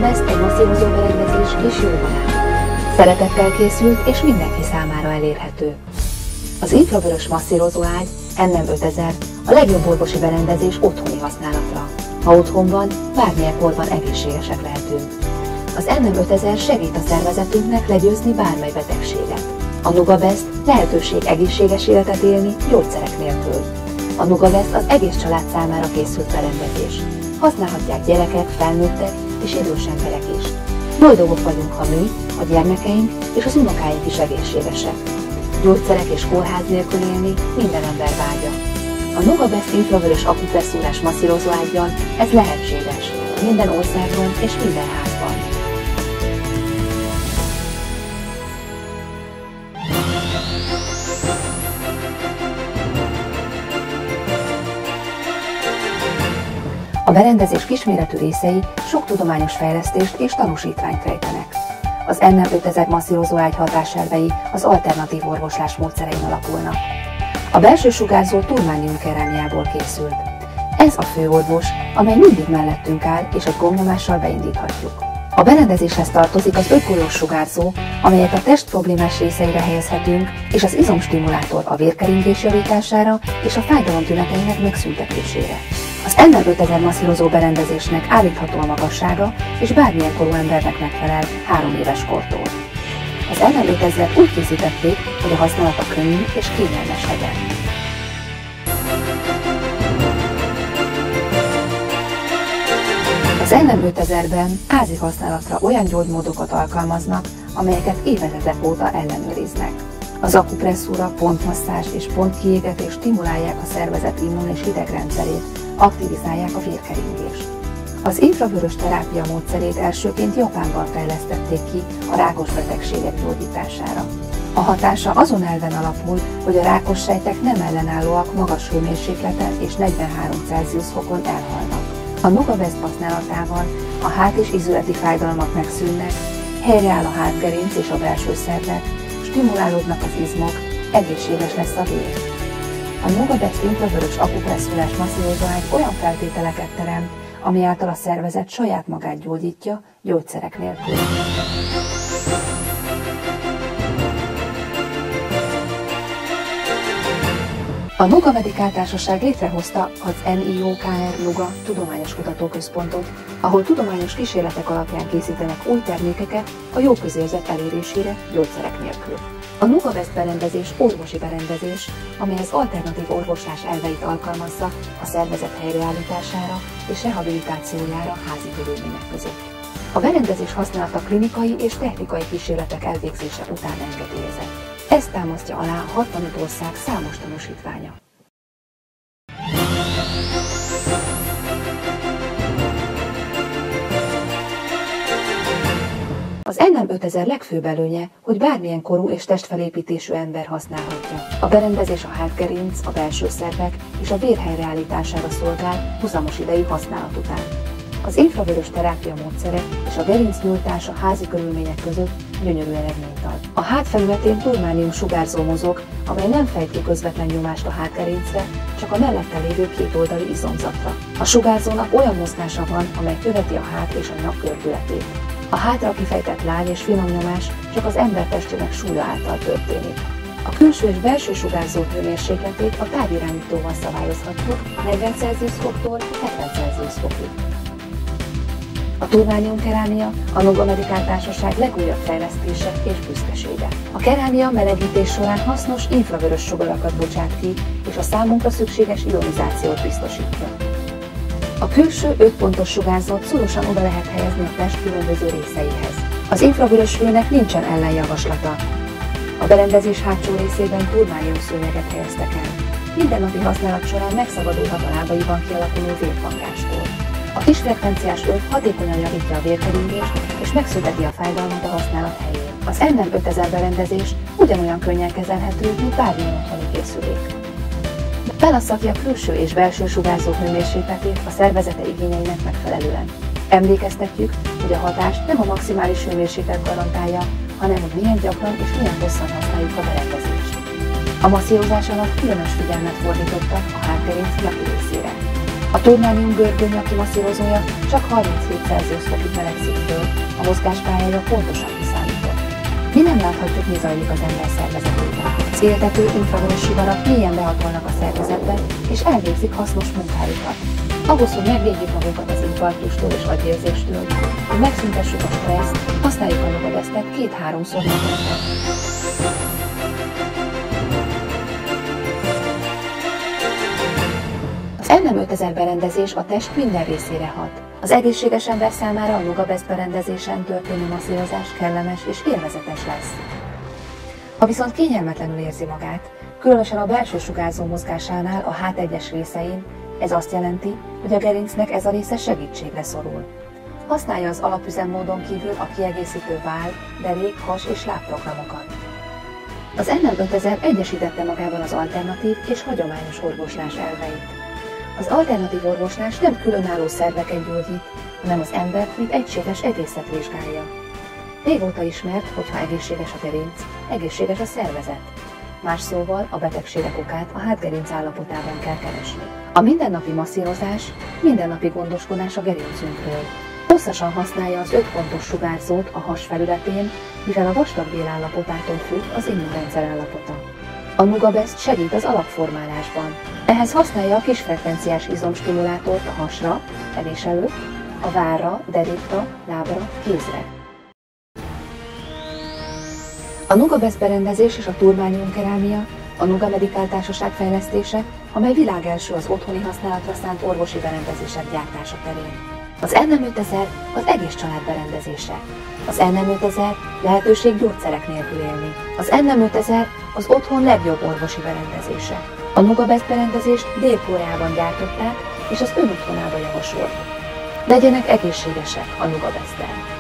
NugaBest egy masszírozó berendezés és jó barát. Szeretettel készült és mindenki számára elérhető. Az infravörös masszírozó ágy NM5000 a legjobb orvosi berendezés otthoni használatra. Ha otthon van, bármilyen korban egészségesek lehetünk. Az NM5000 segít a szervezetünknek legyőzni bármely betegséget. A NugaBest lehetőség egészséges életet élni gyógyszerek nélkül. A NugaBest az egész család számára készült berendezés. Használhatják gyerekek, felnőttek és idős emberek is. Boldogok vagyunk, ha mi, a gyermekeink és az unokáink is egészségesek. Gyógyszerek és kórház nélkül élni minden ember vágya. A NugaBest infravörös akupresszúrás masszírozó ággyal ez lehetséges, minden országban és minden házban. A berendezés kisméretű részei sok tudományos fejlesztést és tanúsítványt rejtenek. Az NM5000 masszírozó ágy hatáselvei az alternatív orvoslás módszerein alapulnak. A belső sugárzó turmánium kerámiából készült. Ez a főorvos, amely mindig mellettünk áll és egy gombnyomással beindíthatjuk. A berendezéshez tartozik az 5 golyós sugárzó, amelyet a test problémás részeire helyezhetünk, és az izomstimulátor a vérkeringés javítására és a fájdalom tüneteinek megszüntetésére. Az NM5000 masszírozó berendezésnek állítható a magassága, és bármilyen korú embernek megfelel 3 éves kortól. Az NM5000 úgy készítették, hogy a használata könnyű és kényelmes legyen. Az NM5000-ben házi használatra olyan gyógymódokat alkalmaznak, amelyeket évezredek óta ellenőriznek. Az akupresszúra, pontmasszázs és pontkiégetés stimulálják a szervezet immun és hidegrendszerét, aktivizálják a vérkeringést. Az infravörös terápia módszerét elsőként Japánban fejlesztették ki a rákos betegségek gyógyításására. A hatása azon elven alapul, hogy a rákos sejtek nem ellenállóak magas hőmérsékleten és 43 Celsius fokon elhalnak. A NugaBest használatával a hát- és ízületi fájdalmak megszűnnek, helyreáll a hátgerinc és a belső szervek, stimulálódnak az izmok, egészséges lesz a vér. A NugaBest infravörös akupresszúrás masszírozó ágy olyan feltételeket teremt, ami által a szervezet saját magát gyógyítja gyógyszerek nélkül. A Nuga Medikál Társaság létrehozta az NIOKR Nuga Tudományos Kutatóközpontot, ahol tudományos kísérletek alapján készítenek új termékeket a jó közérzet elérésére gyógyszerek nélkül. A NugaBest berendezés orvosi berendezés, amely az alternatív orvoslás elveit alkalmazza a szervezet helyreállítására és rehabilitációjára házi körülmények között. A berendezés használata klinikai és technikai kísérletek elvégzése után engedélyezett. Ezt támasztja alá a 65 ország számos tanúsítványa. Az NM5000 legfőbb előnye, hogy bármilyen korú és testfelépítésű ember használhatja. A berendezés a hátgerinc, a belső szervek és a vér helyreállítására szolgál huzamos idejű használat után. Az infravörös terápia módszere és a gerincnyújtás a házi körülmények között gyönyörű eredményt ad. A hát felületén turmánium sugárzó mozog, amely nem fejt ki közvetlen nyomást a hátgerincre, csak a mellette lévő kétoldali izomzatra. A sugárzónak olyan mozgása van, amely követi a hát és a nyak gördületét. A hátra kifejtett lágy és finom nyomás csak az ember testének súlya által történik. A külső és belső sugárzó hőmérsékletét a távirányítóval szabályozhatjuk 40 Celsius foktól 70 Celsius fokig. A turmánium kerámia a Nuga Medikál Társaság legújabb fejlesztése és büszkesége. A kerámia melegítés során hasznos infravörös sugarakat bocsát ki, és a számunkra szükséges ionizációt biztosítja. A külső 5 pontos sugárzót szorosan oda lehet helyezni a test különböző részeihez. Az infravörös fülnek nincsen ellenjavaslata. A berendezés hátsó részében turmánium szőnyeget helyeztek el. Mindennapi használat során megszabadulhat a lábaiban kialakuló vérfangástól. A kisfrekvenciás öv hatékonyan javítja a vérkeringést és megszünteti a fájdalmat a használat helyén. Az NM5000 berendezés ugyanolyan könnyen kezelhető, mint bármilyen otthoni készülék. Válasszakja külső és belső sugárzó hőmérsékletét a szervezete igényeinek megfelelően. Emlékeztetjük, hogy a hatást nem a maximális hőmérséklet garantálja, hanem hogy milyen gyakran és milyen hosszan használjuk a berendezést. A masszírozás alatt különös figyelmet fordítottak a hátgerinc nyaki részére. A turmánium görgőnyök kimasszírozója csak 37 Celsius fokig melegszik föl, a mozgáspályája pontosan kiszámított. Mi nem láthatjuk, mi zajlik az ember szervezetében. Az éltető infravörös sugarak mélyen behatolnak a szervezetbe, és elvégzik hasznos munkájukat. Ahhoz, hogy megvédjük magunkat az infarktustól és agyérzéstől, hogy megszüntessük a stresszt, használjuk a Nugabestet 2-3-szor naponta. Az NM5000 berendezés a test minden részére hat. Az egészséges ember számára a Nugabest berendezésen történő masszírozás kellemes és élvezetes lesz. Ha viszont kényelmetlenül érzi magát, különösen a belső sugárzó mozgásánál a hátegyes részein, ez azt jelenti, hogy a gerincnek ez a része segítségre szorul. Használja az alapüzemmódon kívül a kiegészítő váll, derék, has és lábprogramokat. Az NM5000 egyesítette magában az alternatív és hagyományos orvoslás elveit. Az alternatív orvoslás nem különálló szerveket gyógyít, hanem az embert, mint egységes egészet vizsgálja. Régóta ismert, hogy ha egészséges a gerinc, egészséges a szervezet. Más szóval a betegségek okát a hátgerinc állapotában kell keresni. A mindennapi masszírozás, mindennapi gondoskodás a gerincünkről. Hosszasan használja az 5 pontos sugárzót a has felületén, mivel a vastagbél állapotától függ az immunrendszer állapota. A Nugabest segít az alapformálásban. Ehhez használja a kisfrekvenciás izomstimulátort a hasra, evés előtt, a várra, derékra, lábra, kézre. A Nugabest berendezés és a turmánium kerámia, a Nuga Medical Társaság fejlesztése, amely világelső az otthoni használatra szánt orvosi berendezések gyártása terén. Az NM5000 az egész család berendezése. Az NM5000 lehetőség gyógyszerek nélkül élni. Az NM5000 az otthon legjobb orvosi berendezése. A Nugabest berendezést Dél-Koreában gyártották, és az ön otthonába javasolt. Legyenek egészségesek a Nugabesttel.